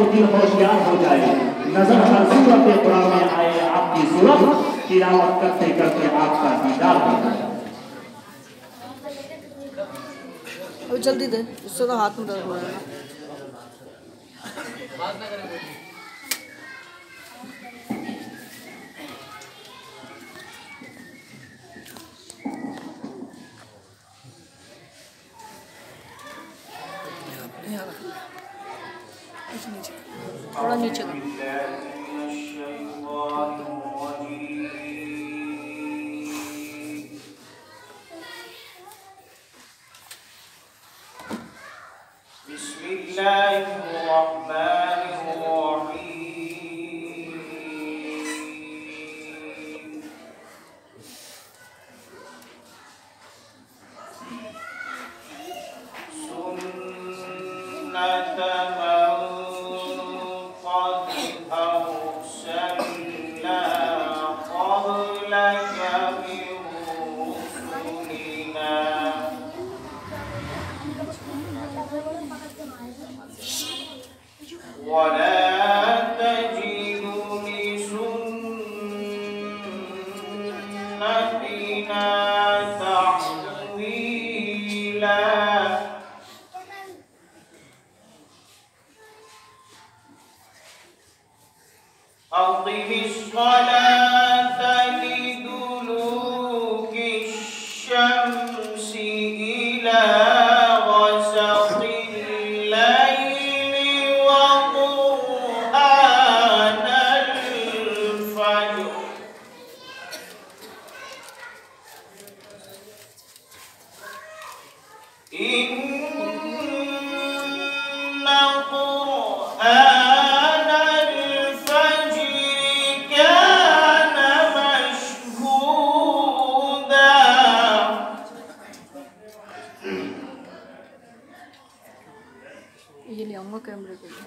तो दिल होशियार हो जाए। नजर हर सूरत कुरान में आए आपकी सूरत, तिलावत करते करते आपका दीदार हो जाए। अब जल्दी दे, इससे तो हाथ में दर्द हो रहा है। थोड़ा नीचे कर। ये ले आऊंगा कैमरे के लिए।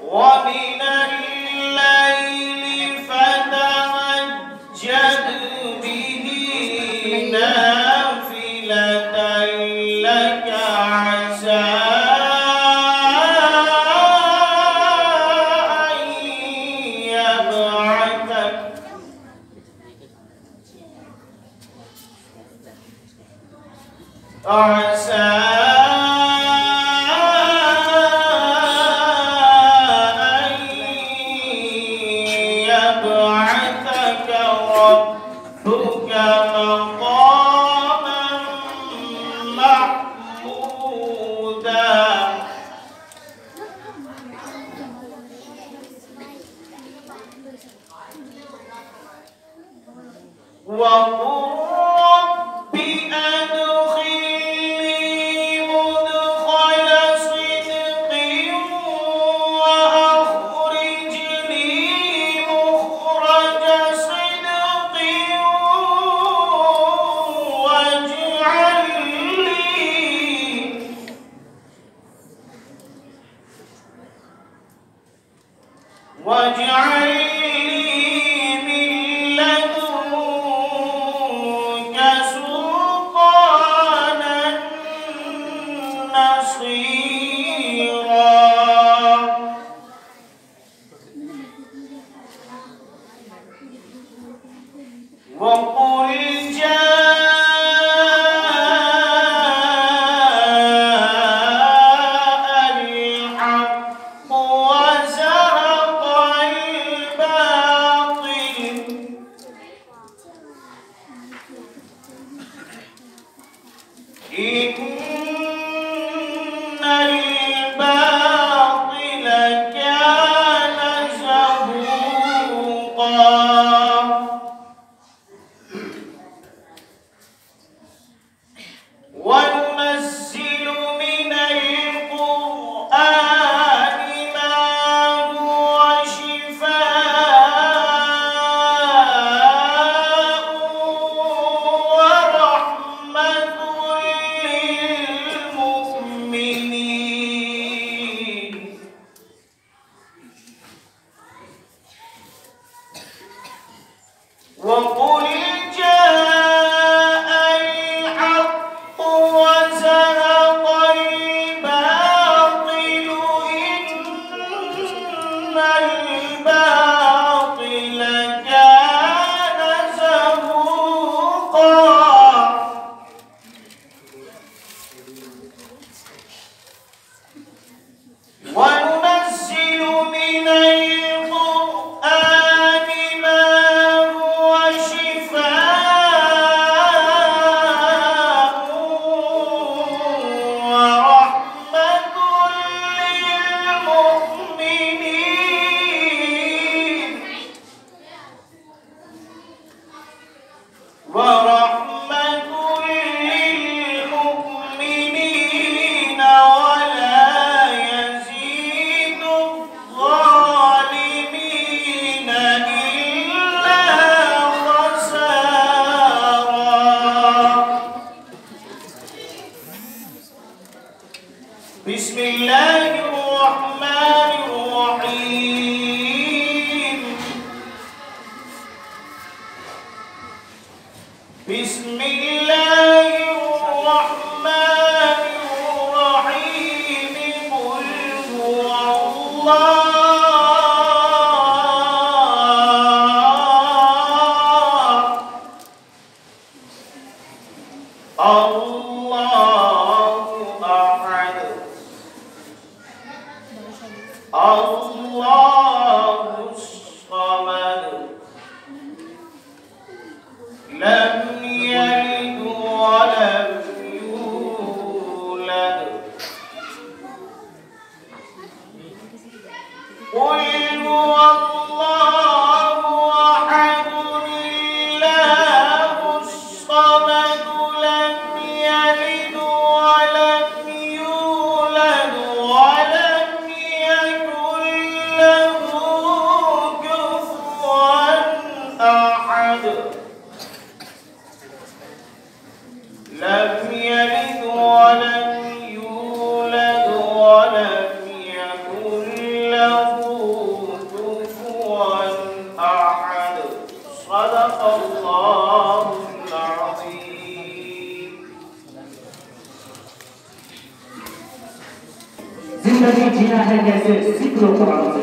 जिंदगी जीना है कैसे सीख लो कुरान से।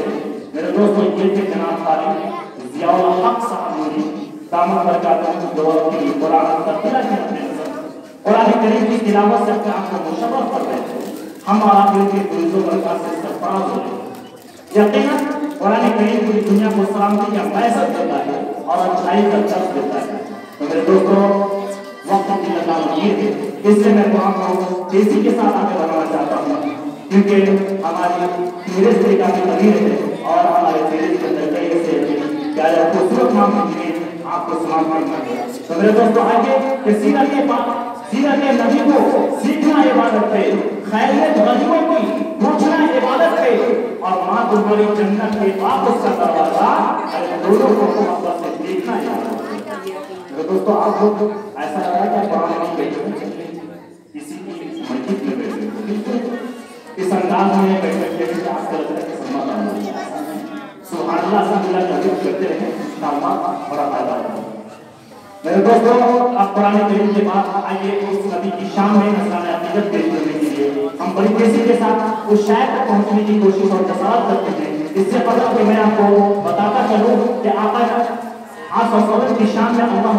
मेरे दोस्तों, ये थे जनाब तारीख ज़ियाउल हक साहब नूरी दामद बरकातहू दौर की कुरान तफसीला की अपने नजर कुरान करीम की तिलावत से अपने आप को मुशर्रफ कर रहे थे। हम और आप इनके गुरुजों बरकत से सरफराज हो रहे। यकीनन कुरान करीम पूरी दुनिया को सलामती का मैसेज देता है और अच्छाई का दर्स देता है। तो मेरे दोस्तों, वक्त की लगाम ये है, इसलिए मैं कुरान को तेजी के साथ आगे बढ़ाना चाहता हूँ, क्योंकि हमारी मेरे तरीका की तमीर है और हमारे मेरे के अंदर कई ऐसे प्यारे खूबसूरत नाम आपको सलाम करना है। तो मेरे दोस्तों, आगे कि सीरत के नबी को सीखना इबादत है, खैरियत गरीबों की पूछना इबादत है, और माँ तुम्हारी जन्नत के बाद उसका दरवाजा दोनों को मोहब्बत से देखना इबादत है। मेरे दोस्तों, आप लोग ऐसा लग रहा है कुरान नहीं बैठे किसी की मस्जिद में बैठे, इस अंदाज में बैठे आजकल सुभान अल्लाह अल्लाह का जिक्र करते रहे, बड़ा फायदा है। मेरे दोस्तों, अब कुरान करीम के बाद आइए उस नबी की शान में नज़राने अकीदत पेश करने के लिए हम बड़ी तेजी के साथ उस शायर तक पहुंचने की कोशिश और जसारत करते हैं। इससे पहले कि मैं आपको बताता चलूं कि आका आप सल्लल्लाहु की शान में अल्लाह,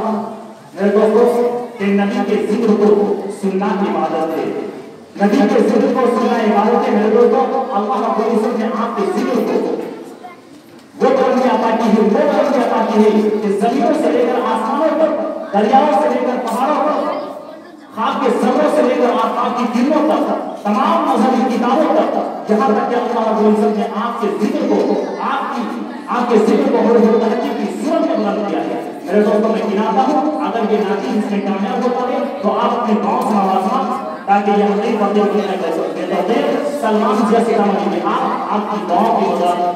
मेरे दोस्तों, के नबी के जिक्र को सुनना इबादत है। नबी के जिक्र को सुनना इबादत है। मेरे दोस्तों, अल्लाह रब्बुल इज्जत ने आपके जिक्र को वो बुलंदी अता की है, वो बुलंदी अता की है कि जमीनों से लेकर आसमानों तक, दरियाओं से लेकर पहाड़ों तक, खाक के जर्रों से लेकर आसमान की किरणों तक, तमाम मजहबी किताबों तक, जहां तक कि अल्लाह रब्बुल इज्जत ने आपके जिक्र को आपके जिक्र को बड़ी तरक्की की सूरत में बुलंद किया है। मेरे दोस्तों, मैं गिनाता हूँ, अगर ये नाती इसमें कामयाब होता है तो आप अपने गाँव से आवाज़ ताकि ये हकीक बातें सलमान जैसे आपकी गाँव की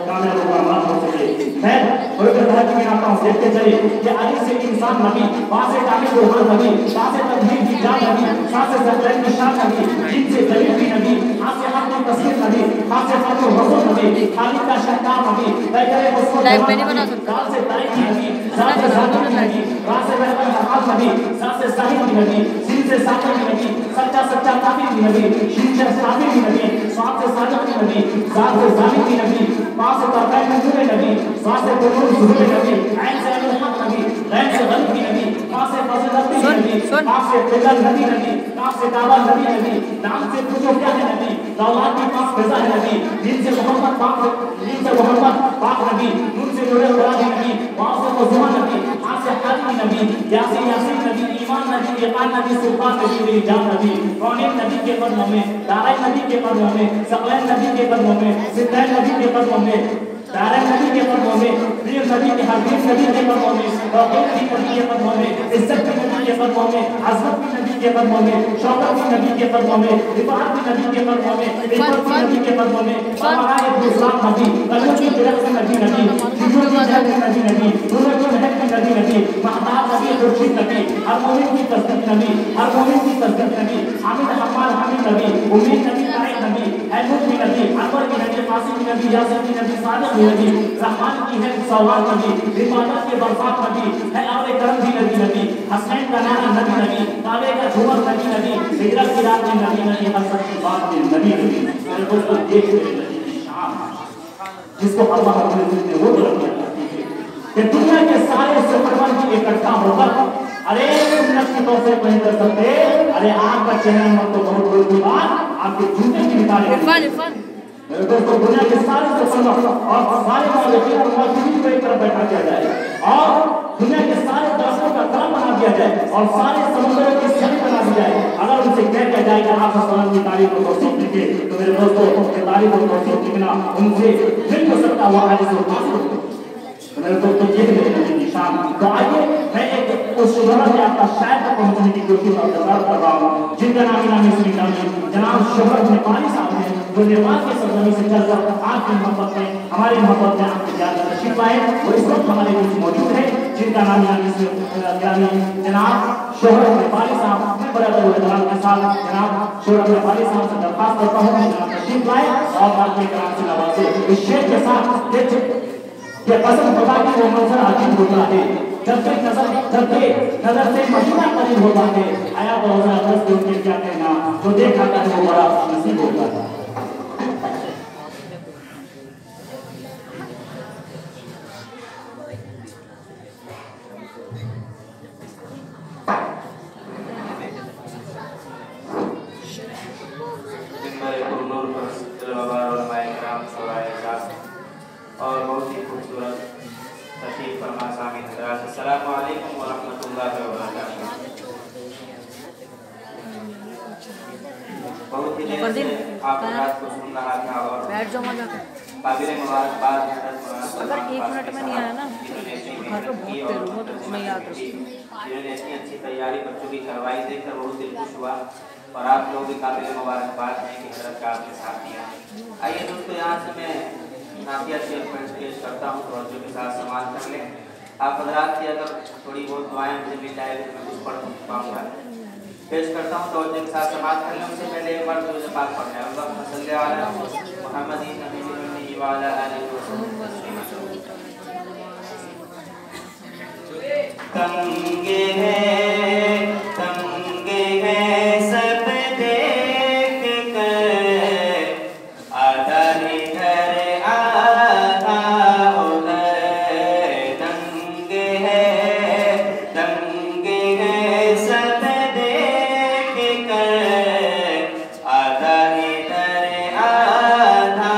कामयाब मुकाम हो सके। मैं थोड़ी देर बाद में आता हूँ, देखते चले कि अली से इंसान नबी, वासे कामिल रूहान नबी, वासे तकदीर की जान नबी, सासे ज़रदैन की शान नबी, जिनसे जलील की नबी, हासे हक की तस्वीर नबी, हासे हक की रसूल नबी, खालिद का शहकार नबी, बैठे उसको लाइव में नहीं बना सकते, गाल से तारीफ की नबी, जात से जात की नबी, रात से रहमत हक़ नबी, सात से साहिब की नबी, सिन से साकिर की नबी, सच्चा काफिर की नबी, शीन से साबिर की नबी, सात से सादिक की नबी, जात से जालिम की नबी, मां से तरफ़ में नूर नबी, मां से नूर ज़ुहूर नबी, ऐन से अल हक नबी, गैर से गल्ब नबी, मां से फज़लत नबी, मां से फिज़ल नबी, मां से दावा नबी, नाम से पूछो क्या है नबी, दौलत के पास फिज़ा है नबी, दिन से मोहम्मद पाक नबी, नूर से नूर खुदा नबी, मां से मज़ूमा नबी, मां से हक़ नबी, यासीन नबी, ईमान नबी, यक़ान नबी, सुल्तान नबी, मेरी जान नबी, कौनेन नबी के कदमों में, दारैन नबी के कदमों में, सकलैन नबी के कदमों में, सिद्दैन नबी के कदमों में, दारैन नबी के कदमों में, प्रिय नबी के हबीब नबी के कदमों में, तौहीद की नबी के कदमों में, इज्जत की नबी के कदमों में, अज़मत की नबी के कदमों में, शौकत की नबी के कदमों में, रिफ़ाअत की नबी के कदमों में, इज़्ज़त की नबी के कदमों में, हमारा इस्लाम नबी, कलम की तिलक से नबी, जिब्रील की जहर की नबी, नूर की महक की नबी, महताब नबी, खुर्शीद नबी, हर मोमिन की तस्दीक नबी, हर मोमिन की तस्दीक नबी, हामिद हम्माद हामिद नबी, उम्मीद नबी, ताइब नबी, अहमद की नबी, अनवर की नबी, कासिम की नबी, यासीन की नबी, सादिक की नबी, रहमान की है सवाल नबी, इबादत के बरसात नबी, है आवे करम भी नबी, हसनैन का नाना नबी, काबे का झूमर नबी, हिजरत की रात में नबी, हसन की बात में नबी। मेरे दोस्तों देख रहे नबी की शान, जिसको अल्लाह ने वो करती है कि दुनिया के सारे सुपरमैन भी इकट्ठा होकर अरे उन्नत की तौफीक नहीं कर सकते, अरे आपका चेहरा मत तो बहुत बड़ी की बात, आपके जूते की निकाले। मेरे दोस्तों दुनिया के सारे सुपरमैन और सारे मालिकीन और मौजूदगी को एक तरफ बैठा किया जाए और दुनिया के सारे दासों का कलम बना दिया जाए और सारे समुद्रों की सड़ी बना दी जाए। अगर उनसे कह दिया जाए कि आप सलाम की तारीफ को तौसीफ लिखिए, तो मेरे दोस्तों की तारीफ को तौसीफ लिखना उनसे नहीं हो सकता, वो आज से तो मेरे दोस्तों ये है निशान। तो आइए मैं एक उस शोहरत में आपका शायद तक पहुंचने की कोशिश कर रहा हूँ, जिनका नाम जनाब शोहरत नेपाली साहब हैं, जो नेपाल के सरजमी से चलकर आपकी मोहब्बत में हमारी मोहब्बत में आपके ज्यादा तशरीफ आए, वो इस वक्त हमारे बीच मौजूद है, जिनका नाम जनाब शोहरत नेपाली साहब। मैं बड़े अदब के साथ जनाब शोहरत नेपाली साहब से दरख्वास्त करता हूँ जनाब तशरीफ लाए और आपके कराम से नवाजे। इस शेर के साथ ये कसम खुदा की वो मंजर अजीब होता है, जबकि नजर से मदीना करीब होता है, आया 2010 के उनके क्या कहना, जो देखा था वो बड़ा नसीब होता है। और बहुत ही खूबसूरत तशरीफ फरमा सामीन हज़रात, अस्सलामु अलैकुम व रहमतुल्लाहि व बरकातुहू। बहुत ही देर से आप रात को सुन रहा था और काबिल मुबारकबाद अगर 1 मिनट में नहीं आया ना घर पे बहुत देर हो तो मैं याद रखती हूँ। जिन्होंने इतनी अच्छी तैयारी बच्चों की करवाई, देखकर बहुत दिल खुश हुआ और आप लोग भी काबिल मुबारकबाद हैं कि हज़रत का आपके साथ दिया। आइए दोस्तों, यहाँ से मैं नाफिया शेर पेश करता हूँ, तवज्जो के साथ समाज कर लें। आप हज़रात की अगर थोड़ी बहुत दुआएं मुझे मिल जाए तो मैं कुछ पढ़ पाऊँगा। पेश करता हूँ, तवज्जो के साथ समाज कर लें। उससे पहले एक बार दुरूद पाक पढ़ना है। अल्लाहुम्मा सल्ली अला मुहम्मदिन नबी व अला आलिहि व सल्लम। तंगे हैं सब देख कर, आधा इधर आधा उधर, तंगे हैं सब देख कर, आधा इधर आधा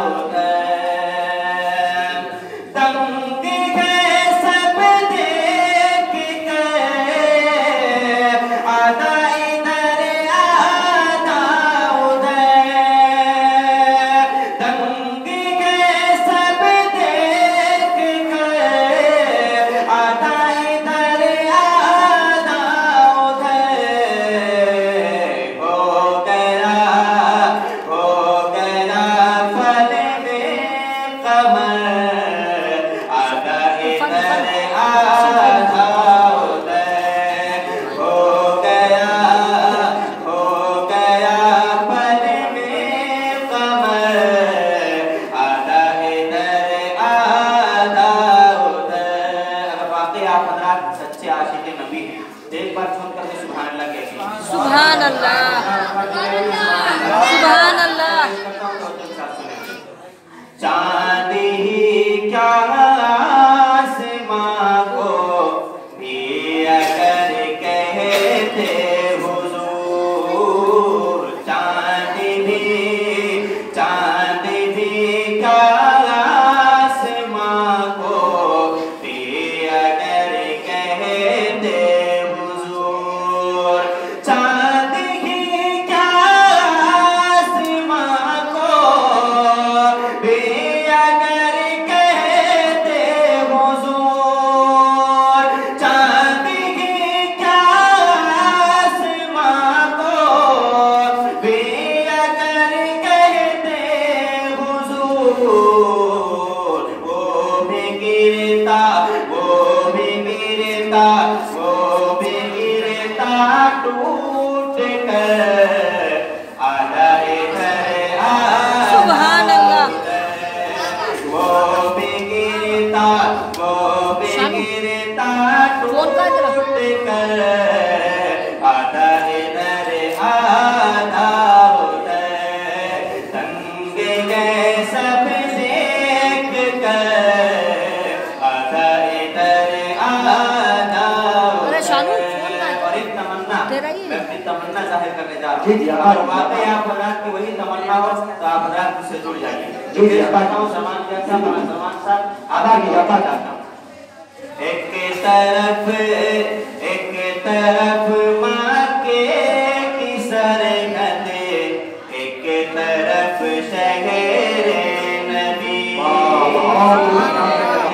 उधर, तंगे हैं सब देख कर, आधा इधर आधा उधर, तंगे हैं सब देख कर, आधा इधर आधा उधर, हो गया फल में कमर, आधा इधर आधा उधर, हो गया फल में कमर, आधा इधर आधा उधर। अगर वाकई आप हज़रात सच्चे आशिक़ नबी हैं तो एक बार सुन कर सुभान अल्लाह कहिए। सुभान अल्लाह, सुभान अल्लाह। चांद होता वो बिगड़ता टूट कर, आधा इधर आधा उधर, तंग गए सब देख कर, आधा इधर आधा उधर। और एक तमन्ना, मैं अपनी तमन्ना जाहिर करने जा रहा हूँ, और वाकई आप रात की वही तमन्ना हो तो आप रात से जुड़ जाइए। जो कहता हूँ समान जैसा समान सा आधा गिराता जाता हूँ। एक तरफ माँ के किसर गदे, एक तरफ शहर नबी,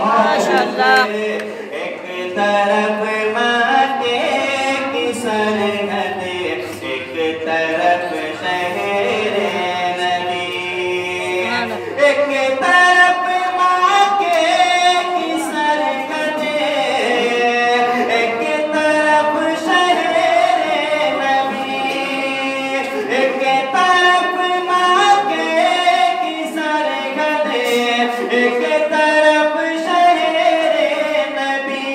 माशाल्लाह। एक तरफ माँ के किसर गदे, एक तरफ शहर नबी, एक तरफ माँ के किसर गदे, एक तरफ शहर नबी, एक तरफ माँ के किसर गदे, एक तरफ शहर नबी,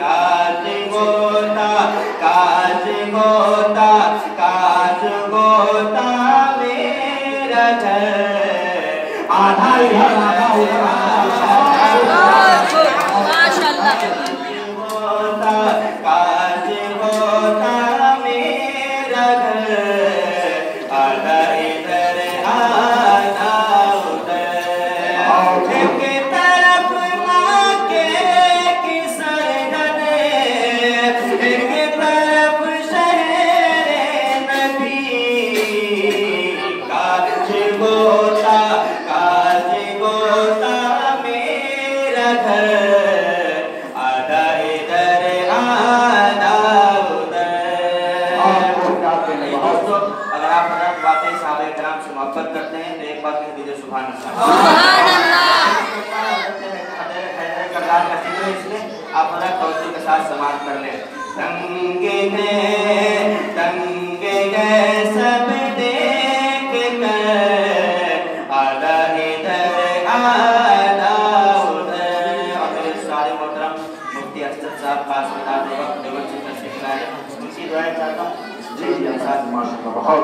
काश होता काश होता काश होता मेरा घर, आधा इधर आधा उधर, माशाल्लाह। होता काश होता मेरा घर, आधा इधर आधा उधर, एक तरफ माँ के किसर गदे, एक तरफ शहर नबी, काश होता मेरा घर, आधा इधर आधा उधर। दोस्तों, अगर आप वाकई साहब कराम से मोहब्बत करते हैं तो एक बात कह दीजिए सुभान अल्लाह। इसलिए आप तवज्जो के साथ समाप्त कर लें। तंगे गए सब देख कर, आधा इधर आधा उधर। और मेरे सारे मोहतरम मुफ्ती असद साहब खास बता दे वक्त देवबंद से तशरीफ लाए, उनकी दुआएं चाहता हूँ। जी साथ माशाअल्लाह बहुत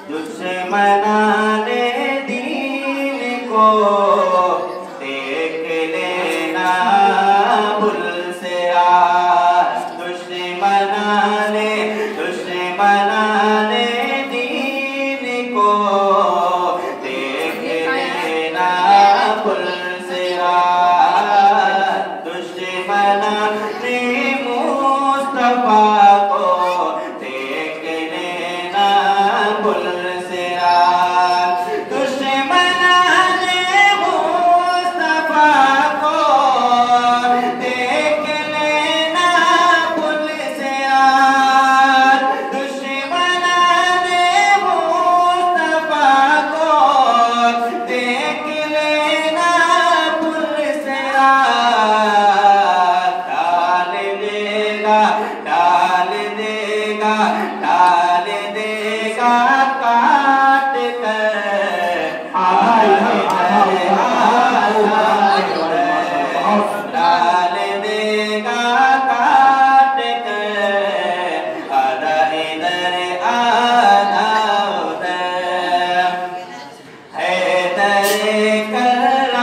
दुश्मनाने दीन को देख लेना भूल से आज, दुश्मनाने दीन को देख लेना भूल से आज, दुश्मनाने मुस्तफा को देख लेना भूल से आज, दुश्मनाने मुस्तफा को देख लेना भूल से आज, दुश्मनाने मुस्तफा को देख लेना भूल से आज, डाल देगा काट कर, डाल देगा काट कर, आधा इधर आधा उधर, हैदर कर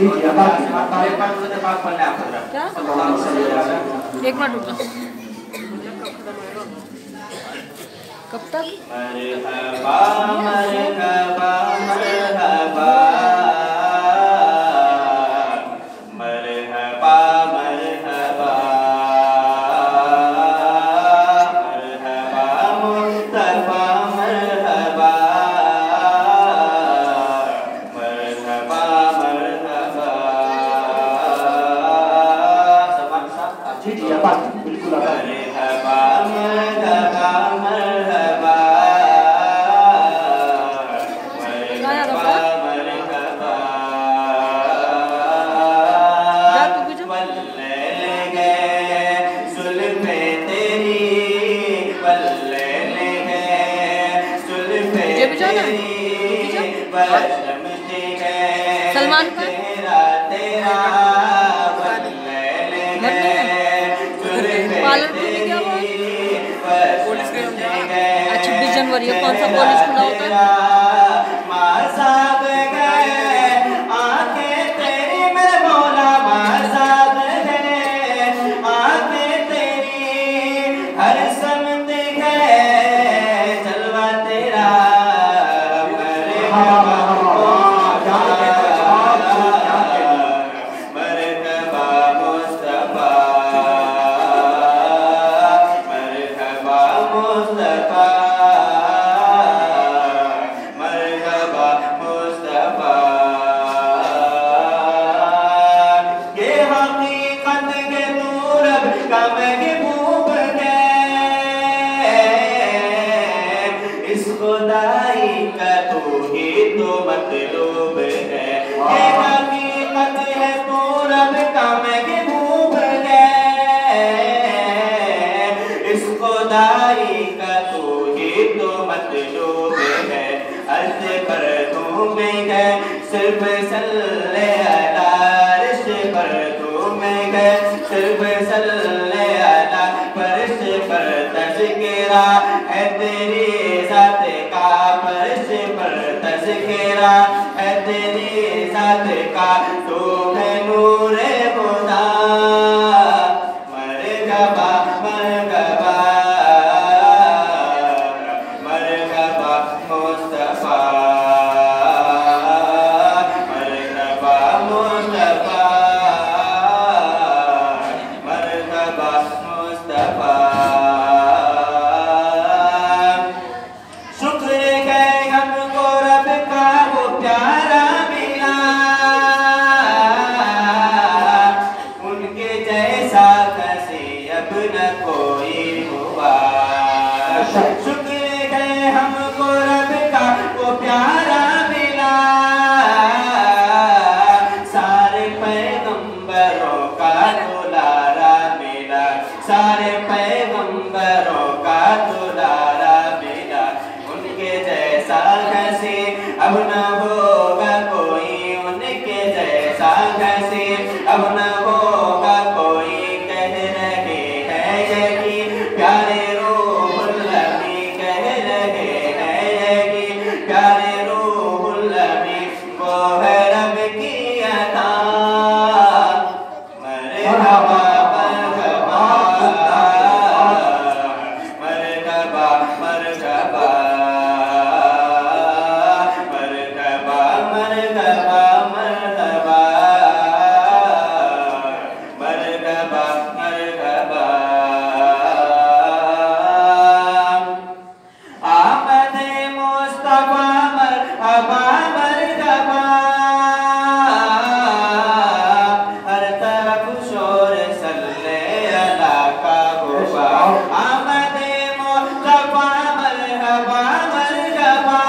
जी जी अब क्या? एक मिनट रुको। कब तक? मरहबा मरहबा मरहबा मरहबा मरहबा मरहबा मुस्तफा मरहबा मरहबा मरहबा। जी जी अब बिल्कुल अब मरहबा मरहबा मरहबा मरहबा मरहबा। जा तू भी जा। वल्ले लगे जुल्फे तेरी, वल्ले लगे जुल्फे ये भी जाना है? तेरी, बशम दिखे सलमान का? तेरा तेरा, वल्ले लगे जुल्फे पार्लर खुल गया हुआ? बशम दिखे। आज 26 जनवरी है, कौन सा कॉलेज खुला होता है? मासाब गए आंखें तेरी मेरे मौला, मासाब गए आंखें तेरी, हर समत गए जलवा तेरा। मरहबा मरहबा मुस्तफा, मरहबा मुस्तफा, मरहबा मुस्तफा। ये हकीकत के तू रब का महबूब है, इस खुदाई का तू ही तो मतलूब है। ये हकीकत है तू रब का महबूब है, इस खुदाई का तू ही तो मतलूब है। अर्ज़ पर तू में है सिर्फ सल्ले अला, अर्श पर तू में है सिर्फ सल्ले अला, फर्श पर तज़किरा है तेरी ज़ात का, फर्श पर तज़किरा है तेरी ज़ात का, तू है नूरे खुदा। मरहबा मरहबा मरहबा मुस्तफा, मरहबा मुस्तफा, मरहबा मुस्तफा। शुक्र है हमको रब का वो प्यारा मिला, उनके जैसा कसी अब न कोई हुआ। शुक्र है हमको रब का वो प्यारा मिला, सारे पैगंबरों का दुलारा मिला, सारे पैगंबरों का दुलारा मिला, उनके जैसा कसी अब न होगा कोई, उनके जैसा कसी अब न होगा कोई। कह रहे हैं यही प्यारे रूहुल अमीन, कह रहे हैं यही प्यारे रूहुल अमीन, वो है रब की अता। मरहबा मरहबा मरहबा मरहबा मरहबा मरहबा मरहबा मरहबा मरहबा। आमदे मुस्तफा मरहबा मरहबा, हर तरफ शोर सल्ले अला का हुआ। आमदे मुस्तफा मरहबा मरहबा,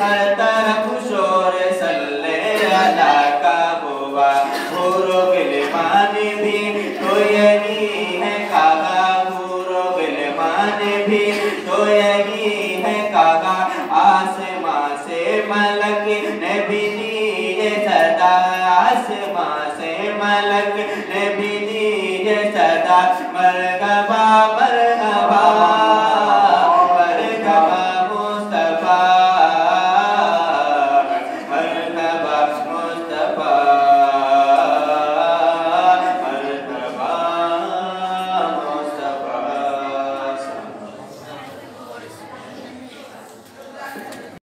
हर तरफ शोर सल्ले अला का हुआ। हूरो गिलमान भी तो यही है कागा, हूरो गिलमान भी तो यही है कागा, आसमां से मलक ने भी दिए सदा, आसमां से मलक ने भी दिए सदा।